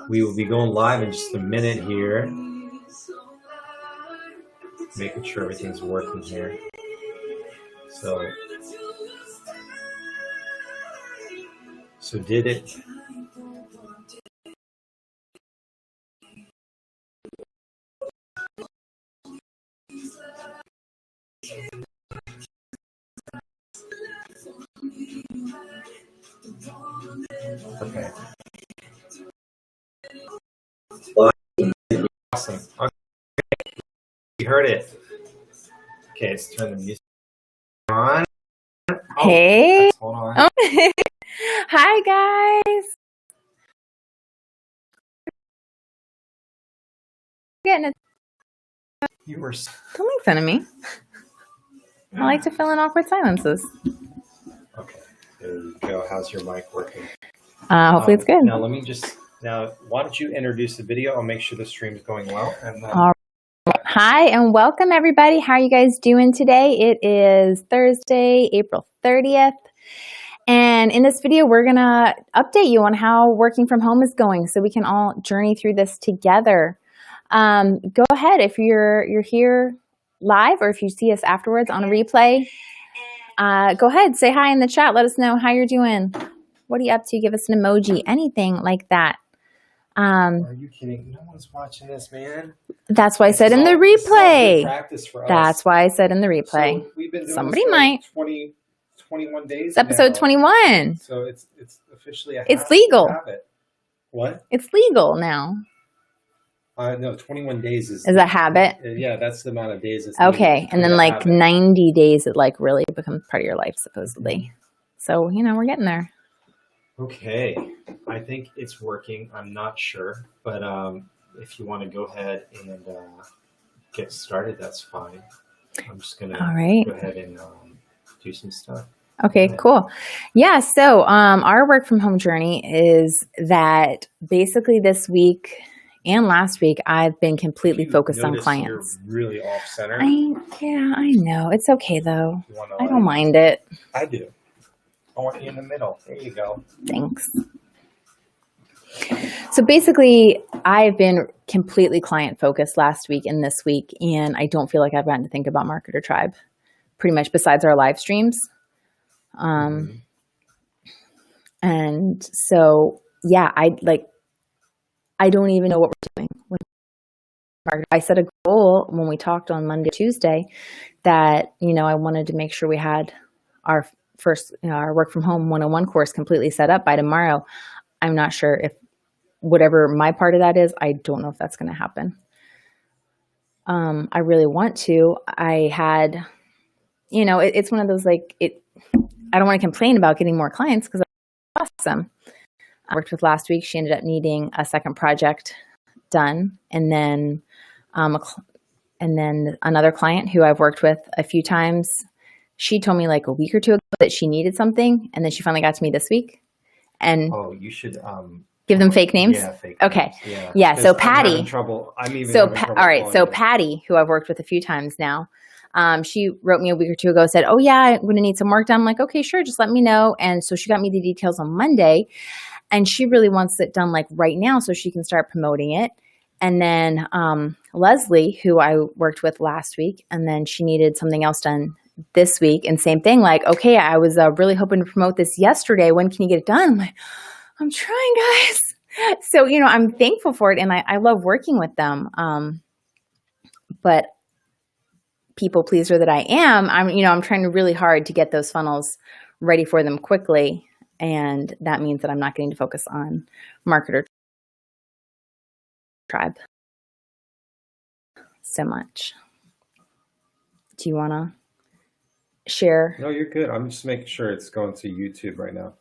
We will be going live in just a minute here. Making sure everything's working here. So did it? Okay. Awesome. Okay. You heard it. Okay, let's turn the music on. Oh, hey. Hold on. Oh. Hi, guys. Getting it. You were. Don't make fun of me. I like to fill in awkward silences. Okay, there you go. How's your mic working? Hopefully it's good. Now why don't you introduce the video? I'll make sure the stream is going well. And then... All right. Hi and welcome everybody. How are you guys doing today? It is Thursday, April 30th. And in this video, we're gonna update you on how working from home is going so we can all journey through this together. Go ahead if you're here live or if you see us afterwards on a replay. Go ahead, say hi in the chat. Let us know how you're doing. What are you up to? Give us an emoji, anything like that. Are you kidding? No one's watching this, man. That's why I said in the replay. Practice for us. That's why I said in the replay. So we've been doing Somebody this might. 21 days. It's episode 21. So it's officially a It's legal. habit. What? It's legal now. No, 21 days is a habit. Yeah, that's the amount of days. It's okay, and then like habit. 90 days, it like really becomes part of your life, supposedly. So we're getting there. Okay, I think it's working. I'm not sure, but if you want to go ahead and get started, that's fine. I'm just gonna go ahead and do some stuff. Okay, cool. Yeah, so our work from home journey is that basically this week and last week I've been completely focused on clients. You're really off center. Yeah, I know. It's okay though. I don't mind it. I do. I want you in the middle. There you go. Thanks. So basically, I've been completely client focused last week and this week, and I don't feel like I've gotten to think about MarketerTribe pretty much besides our live streams. And so, yeah, I don't even know what we're doing with marketing. I set a goal when we talked on Monday, Tuesday, that, I wanted to make sure we had our first, our work from home 101 course completely set up by tomorrow. I'm not sure if whatever my part of that is, I don't know if that's going to happen. I really want to. I had, it's one of those, I don't want to complain about getting more clients because that's awesome. I worked with last week. She ended up needing a second project done. And then, another client who I've worked with a few times, she told me like a week or two ago that she needed something. And then she finally got to me this week. And you should, give them fake names? Yeah, fake okay. names. Yeah. So Patty. I'm even all right. calling So it. Patty, who I've worked with a few times now, she wrote me a week or two ago, said, oh yeah, I'm going to need some work done. I'm like, okay, sure. Just let me know. And so she got me the details on Monday and she really wants it done like right now so she can start promoting it. And then, Leslie, who I worked with last week, and then she needed something else done this week. And same thing, like, okay, I was really hoping to promote this yesterday. When can you get it done? I'm like, I'm trying, guys. So, I'm thankful for it. And I love working with them. But people pleaser that I am, I'm trying really hard to get those funnels ready for them quickly. And that means that I'm not getting to focus on MarketerTribe so much. Do you want to share? No, you're good. I'm just making sure it's going to YouTube right now.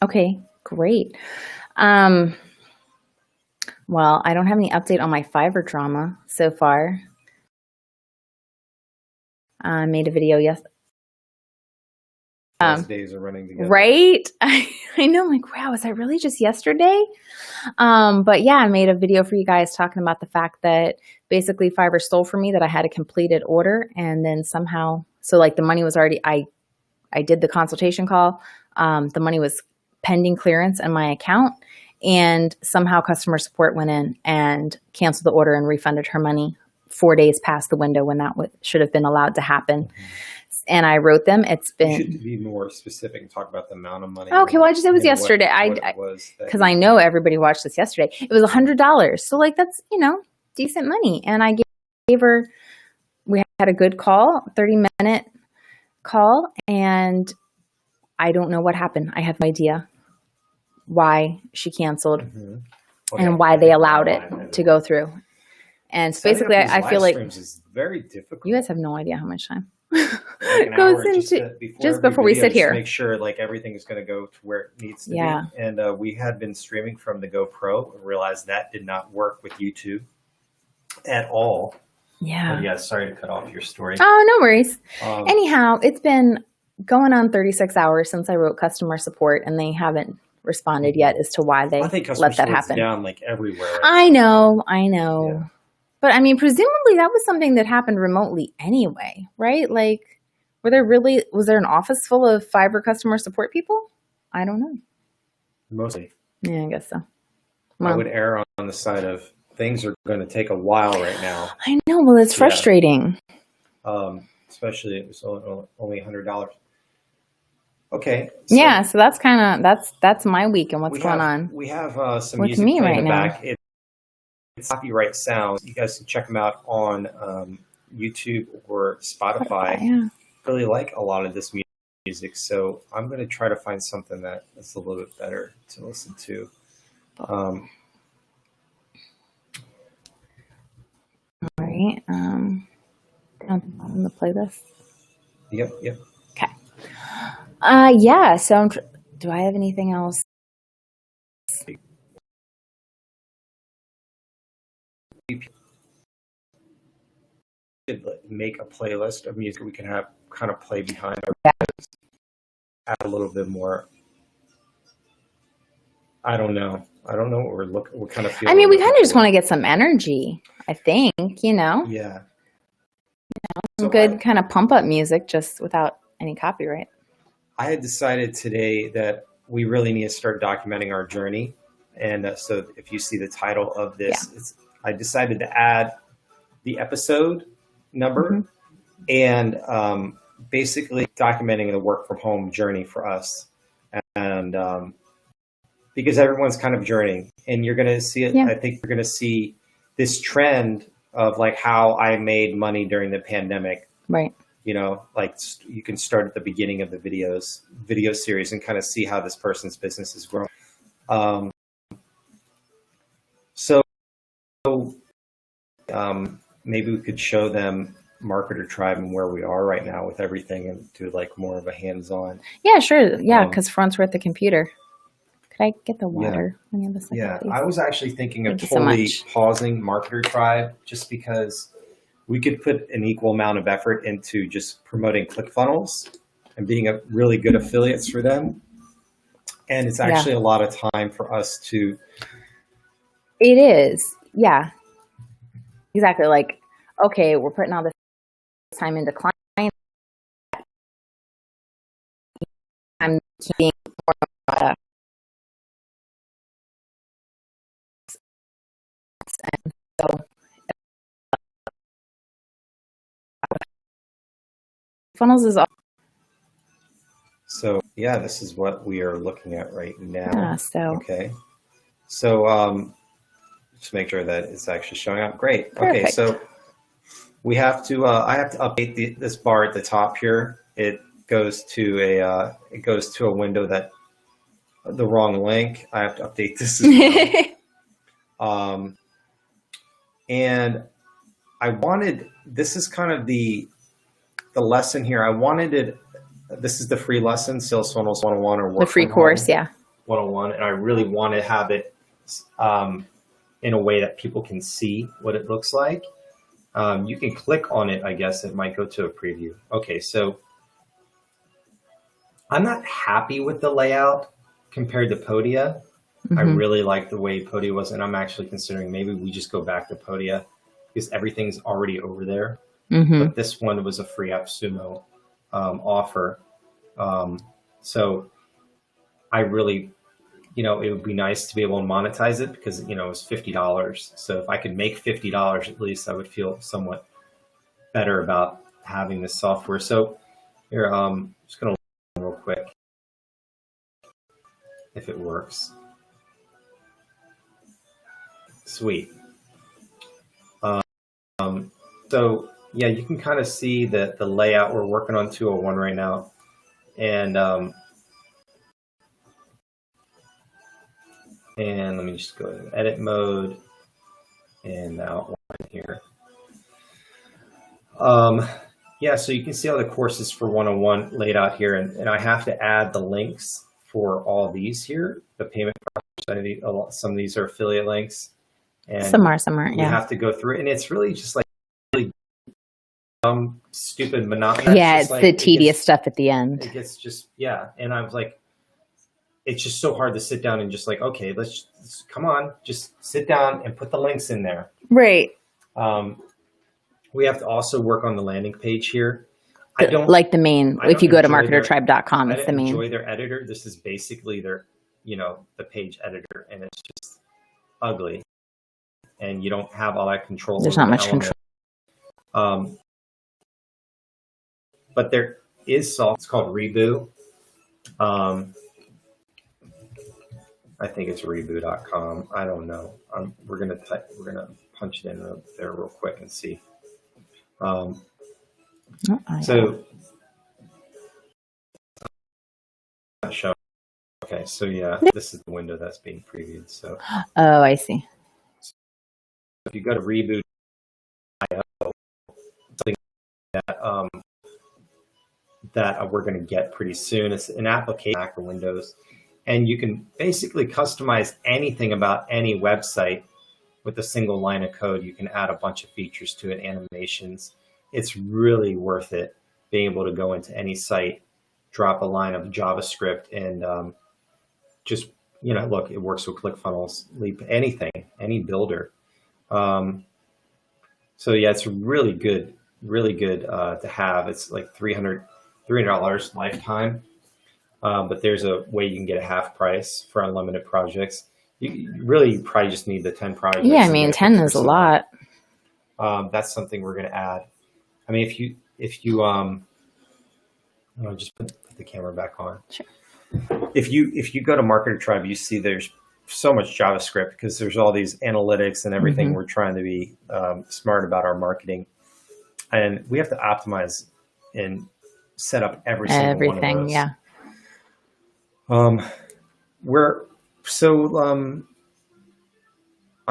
Okay, great. Well, I don't have any update on my Fiverr drama so far. I made a video yesterday. Those days are running together. Right? I know. I'm like, wow, was that really just yesterday? But yeah, I made a video for you guys talking about the fact that basically Fiverr stole from me that I had a completed order. And then somehow, so like the money was already, I did the consultation call. The money was pending clearance in my account. And somehow customer support went in and canceled the order and refunded her money 4 days past the window when that should have been allowed to happen. And I wrote them. It's been. You should be more specific and talk about the amount of money. Okay, well, it was yesterday. Because I know everybody watched this yesterday. It was $100. So like that's, decent money. And I gave her, we had a good call, 30-minute call, and I don't know what happened. I have no idea why she canceled and why they allowed it to go through. And so basically, I feel like is very difficult. You guys have no idea how much time goes into just before we sit here. Make sure like everything is going to go to where it needs to be. And we had been streaming from the GoPro and realized that did not work with YouTube at all. Sorry to cut off your story. Oh, no worries. Anyhow, it's been going on 36 hours since I wrote customer support, and they haven't responded yet as to why they let that happen. Down like everywhere. I know. Yeah. But I mean, presumably that was something that happened remotely anyway, right? Like, was there an office full of Fiverr customer support people? I don't know. Mostly. Yeah, I guess so. Well, I would err on the side of things are going to take a while right now. I know. Well, it's frustrating. Especially it was only $100. Okay. So that's my week and what's going on. We have some music playing in the back. It's copyright sounds. You guys can check them out on YouTube or Spotify. Really like a lot of this music, so I'm going to try to find something that's a little bit better to listen to. All right. Down on the playlist. Yep. Okay. So do I have anything else? You could make a playlist of music we can have kind of play behind our videos. Add a little bit more. I don't know what kind of feel. I mean, we kind of just want to get some energy, I think, Yeah. Some good kind of pump up music just without any copyright. I had decided today that we really need to start documenting our journey. And so if you see the title of this, I decided to add the episode number and basically documenting the work from home journey for us. And because everyone's kind of journeying, and you're going to see it. I think you're going to see this trend of like how I made money during the pandemic. Right. Like you can start at the beginning of the video series and kind of see how this person's business is growing. Maybe we could show them MarketerTribe and where we are right now with everything and do like more of a hands-on. Yeah, sure. Yeah, because front's worth the computer. Could I get the water? Yeah, I was actually thinking of totally pausing MarketerTribe just because we could put an equal amount of effort into just promoting Clickfunnels and being a really good affiliates for them. And it's actually a lot of time for us to. It is. Yeah. Exactly. Like, okay, we're putting all this time into clients. I'm keeping more and so funnels is all. So yeah, this is what we are looking at right now. Okay. So just make sure that it's actually showing up. Great. Perfect. Okay, so we have to. I have to update this bar at the top here. It goes to a window that the wrong link. I have to update this as well. And I wanted. This is kind of the lesson here. I wanted it. This is the free lesson, Sales Funnels 101 or the free course, 101, and I really want to have it in a way that people can see what it looks like. You can click on it, I guess it might go to a preview. Okay, so I'm not happy with the layout compared to Podia. I really like the way Podia was, and I'm actually considering maybe we just go back to Podia because everything's already over there. But this one was a free AppSumo offer. So I really it would be nice to be able to monetize it because, it's $50. So if I could make $50 at least, I would feel somewhat better about having this software. So here, just going to real quick if it works. Sweet. So yeah, you can kind of see the layout. We're working on 201 right now. And let me just go to edit mode and outline here. Yeah, so you can see all the courses for 101 laid out here, and I have to add the links for all these here. The payment process, some of these are affiliate links, and some are, you yeah. have to go through it, and it's really just like really dumb, stupid, monotonous. Yeah, it's like, the tedious stuff at the end. It gets just and I was like, it's just so hard to sit down and just like, okay, let's come on, just sit down and put the links in there. Right. We have to also work on the landing page here. I don't like the main. If you go to MarketerTribe.com, it's the main. I enjoy their editor. This is basically their, the page editor, and it's just ugly, and you don't have all that control. There's not much control. But there is software. It's called Reboot. I think it's reboot.com. I don't know. We're gonna punch it in there real quick and see. So show. Okay, so yeah, this is the window that's being previewed. So I see. So if you go to reboot.io, something that we're going to get pretty soon. It's an application for Windows, and you can basically customize anything about any website with a single line of code. You can add a bunch of features to it, animations. It's really worth it being able to go into any site, drop a line of JavaScript, and just, look, it works with Clickfunnels, Leap, anything, any builder. So yeah, it's really good to have. It's like $300 lifetime. But there's a way you can get a half price for unlimited projects. You probably just need the 10 projects. Yeah, I mean, 10 is a lot. That's something we're going to add. I mean, if you just put the camera back on. Sure. If you go to MarketerTribe, you see there's so much JavaScript because there's all these analytics and everything. We're trying to be smart about our marketing, and we have to optimize and set up every single one of those. Yeah. I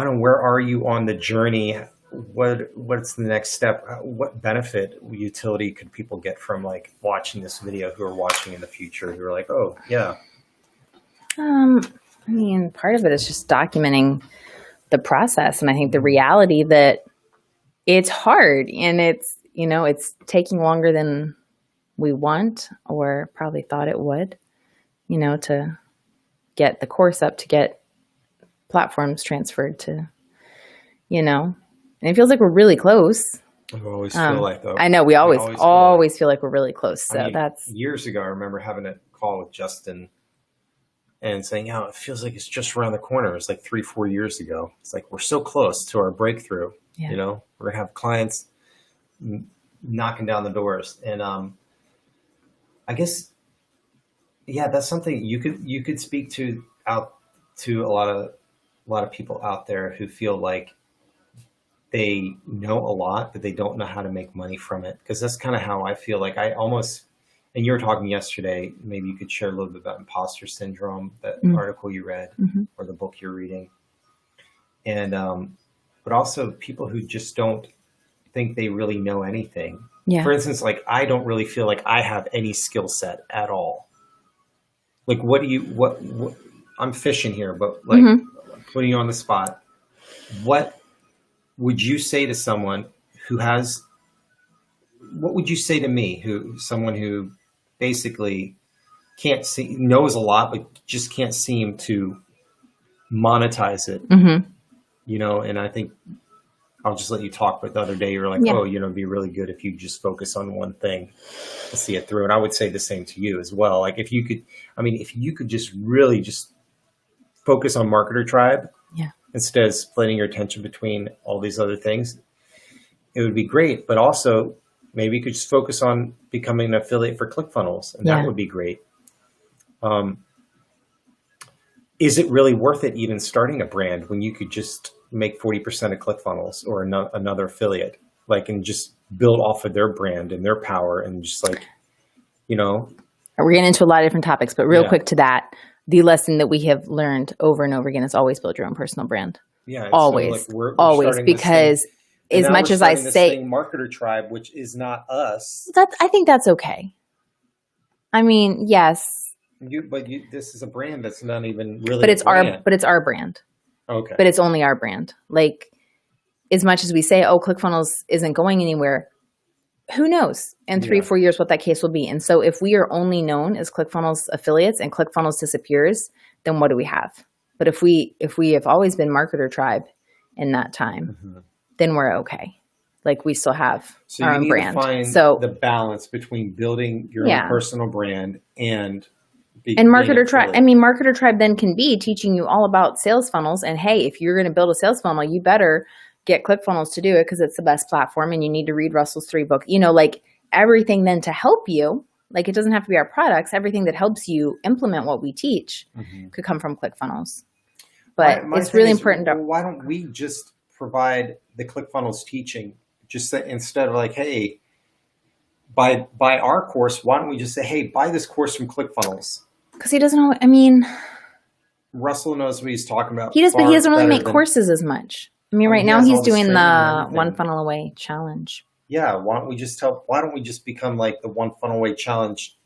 don't know, where are you on the journey? What's the next step? What benefit, utility could people get from like watching this video, who are watching in the future, who are like, oh yeah. I mean, part of it is just documenting the process. And I think the reality that it's hard, and it's taking longer than we want or probably thought it would, to get the course up, to get platforms transferred to, and it feels like we're really close. I always feel like, though. I know we always feel like we're really close. So that's years ago. I remember having a call with Justin and saying, it feels like it's just around the corner. It's like 3-4 years ago. It's like, we're so close to our breakthrough, we're gonna have clients knocking down the doors. And, I guess, that's something you could speak to a lot of people out there who feel like they know a lot, but they don't know how to make money from it. Because that's kind of how I feel. Like and you were talking yesterday, maybe you could share a little bit about imposter syndrome, that article you read or the book you're reading. And, but also people who just don't think they really know anything. Yeah. For instance, like I don't really feel like I have any skill set at all. Like, what I'm fishing here, but like putting you on the spot, what would you say to someone what would you say to me, someone who basically knows a lot, but just can't seem to monetize it, and I think I'll just let you talk, but the other day you were like, it'd be really good if you just focus on one thing to see it through. And I would say the same to you as well. Like if you could just really just focus on MarketerTribe Yeah. instead of splitting your attention between all these other things, it would be great. But also, maybe you could just focus on becoming an affiliate for Clickfunnels, and that would be great. Is it really worth it even starting a brand when you could just make 40% of Clickfunnels or another affiliate, like, and just build off of their brand and their power and just like, you know? We're getting into a lot of different topics, but real quick to that, the lesson that we have learned over and over again is always build your own personal brand. Yeah. Always. So like always. Because as much as I say MarketerTribe, which is not us. I think that's okay. I mean, yes. This is a brand that's not even really. But it's our brand. Okay. But it's only our brand. Like, as much as we say, oh, Clickfunnels isn't going anywhere, who knows in 3-4 years what that case will be. And so if we are only known as Clickfunnels affiliates and Clickfunnels disappears, then what do we have? But if we have always been MarketerTribe in that time, then we're okay. Like, we still have our own brand. So the balance between building your own personal brand and MarketerTribe. I mean, MarketerTribe then can be teaching you all about sales funnels. And hey, if you're going to build a sales funnel, you better get Clickfunnels to do it because it's the best platform, and you need to read Russell's 3 book. You know, like, everything then to help you. Like, it doesn't have to be our products. Everything that helps you implement what we teach could come from Clickfunnels. But it's really important. Why don't we just provide the Clickfunnels teaching? Just instead of like, hey, buy our course, why don't we just say, hey, buy this course from Clickfunnels? Because he doesn't know. I mean, Russell knows what he's talking about. He does, but he doesn't really make courses as much. I mean, right now he's doing the One Funnel Away challenge. Yeah, why don't we just become like the One Funnel Away challenge,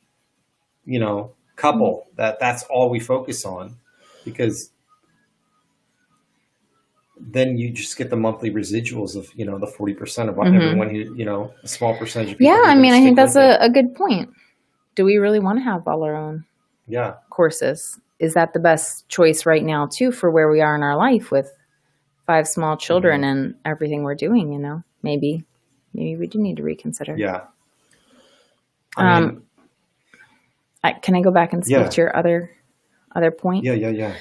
couple? That's all we focus on, because then you just get the monthly residuals of, the 40% of everyone who, a small percentage of people. Yeah, I mean, I think that's a good point. Do we really want to have all our own courses? Is that the best choice right now, too, for where we are in our life with 5 small children and everything we're doing, Maybe we do need to reconsider. Yeah. Can I go back and speak to your other point? Yeah.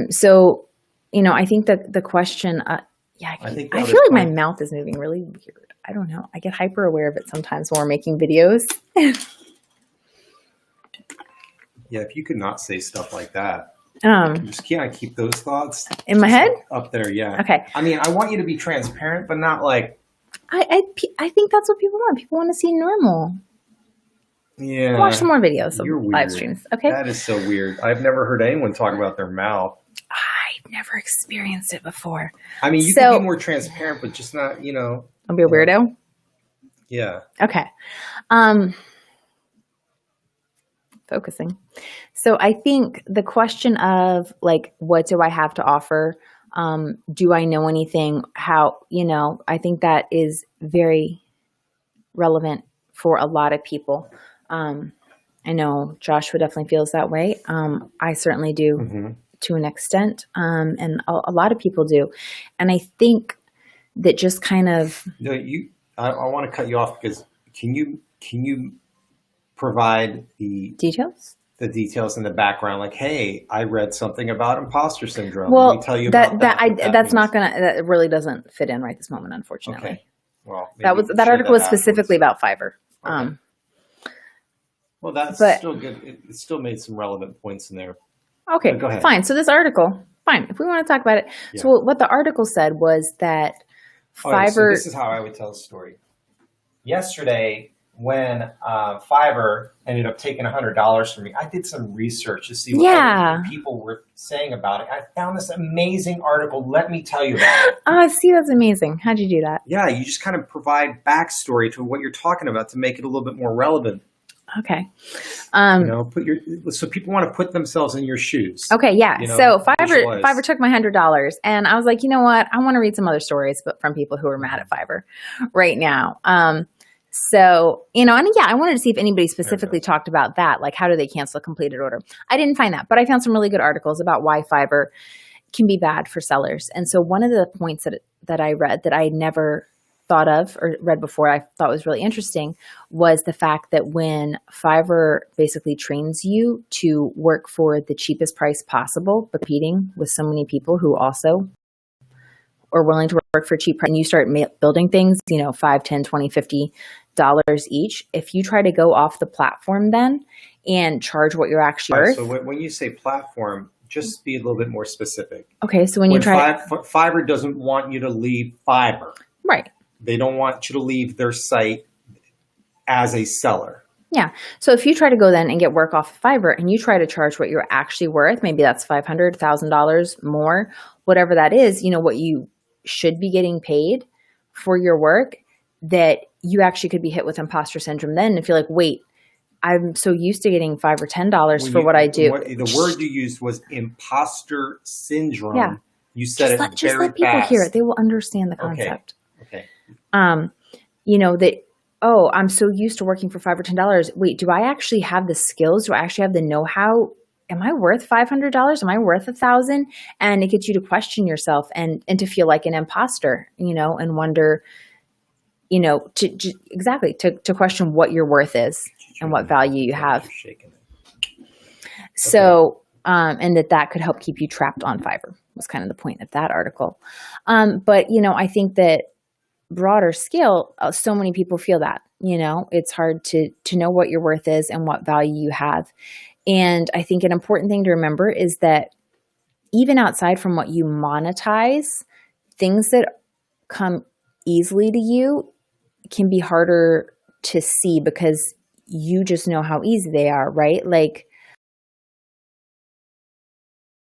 So, I think that the question, I feel like my mouth is moving really weird. I don't know. I get hyper aware of it sometimes when we're making videos. Yeah, if you could not say stuff like that. You just can't keep those thoughts in my head up there. Yeah. Okay. I mean, I want you to be transparent, but not like. I think that's what people want. People want to see normal. Yeah. Watch some more videos of live streams. Okay. That is so weird. I've never heard anyone talk about their mouth. I've never experienced it before. I mean, you can be more transparent, but just not, Don't be a weirdo. Yeah. Okay. Focusing. So I think the question of like, what do I have to offer? Do I know anything? How, I think that is very relevant for a lot of people. I know Joshua definitely feels that way. I certainly do to an extent. And a lot of people do. And I think that just kind of. No, I want to cut you off because can you provide the details? The details in the background, like, hey, I read something about imposter syndrome. Well, let me tell you about that. That really doesn't fit in right this moment, unfortunately. Okay. Well, that article was specifically about Fiverr. Okay. Well, that's still good. It still made some relevant points in there. Okay, go ahead. Fine. So this article, if we want to talk about it. Yeah. So what the article said was that Fiverr. So this is how I would tell the story. Yesterday, when Fiverr ended up taking $100 from me, I did some research to see what other people were saying about it. I found this amazing article. Let me tell you about it. See, that's amazing. How'd you do that? Yeah, you just kind of provide backstory to what you're talking about to make it a little bit more relevant. Okay. So people want to put themselves in your shoes. Okay, yeah. So Fiverr took my $100, and I was like, you know what? I want to read some other stories, but from people who are mad at Fiverr right now. So, and I wanted to see if anybody specifically talked about that. Like, how do they cancel a completed order? I didn't find that, but I found some really good articles about why Fiverr can be bad for sellers. And so one of the points that I read that I never thought of or read before I thought was really interesting was the fact that when Fiverr basically trains you to work for the cheapest price possible, but competing with so many people who also are willing to work for a cheap price, and you start building things, $5, $10, $20, $50 each. If you try to go off the platform then and charge what you're actually worth. So when you say platform, just be a little bit more specific. Okay, so when you try Fiverr doesn't want you to leave Fiverr. Right. They don't want you to leave their site as a seller. Yeah. So if you try to go then and get work off of Fiverr and you try to charge what you're actually worth, maybe that's $500, $1,000 more, whatever that is, what you should be getting paid for your work, that you actually could be hit with imposter syndrome then if you're like, wait, I'm so used to getting $5 or $10 for what I do. The word you used was imposter syndrome. Yeah. You said just let people hear it. They will understand the concept. Okay. That, oh, I'm so used to working for $5 or $10. Wait, do I actually have the skills? Do I actually have the know-how? Am I worth $500? Am I worth $1,000? And it gets you to question yourself and to feel like an imposter, and wonder, to question what your worth is and what value you have. So, and that could help keep you trapped on Fiverr was kind of the point of that article. But, I think that broader scale, so many people feel that, it's hard to know what your worth is and what value you have. And I think an important thing to remember is that even outside from what you monetize, things that come easily to you can be harder to see because you just know how easy they are, right? Like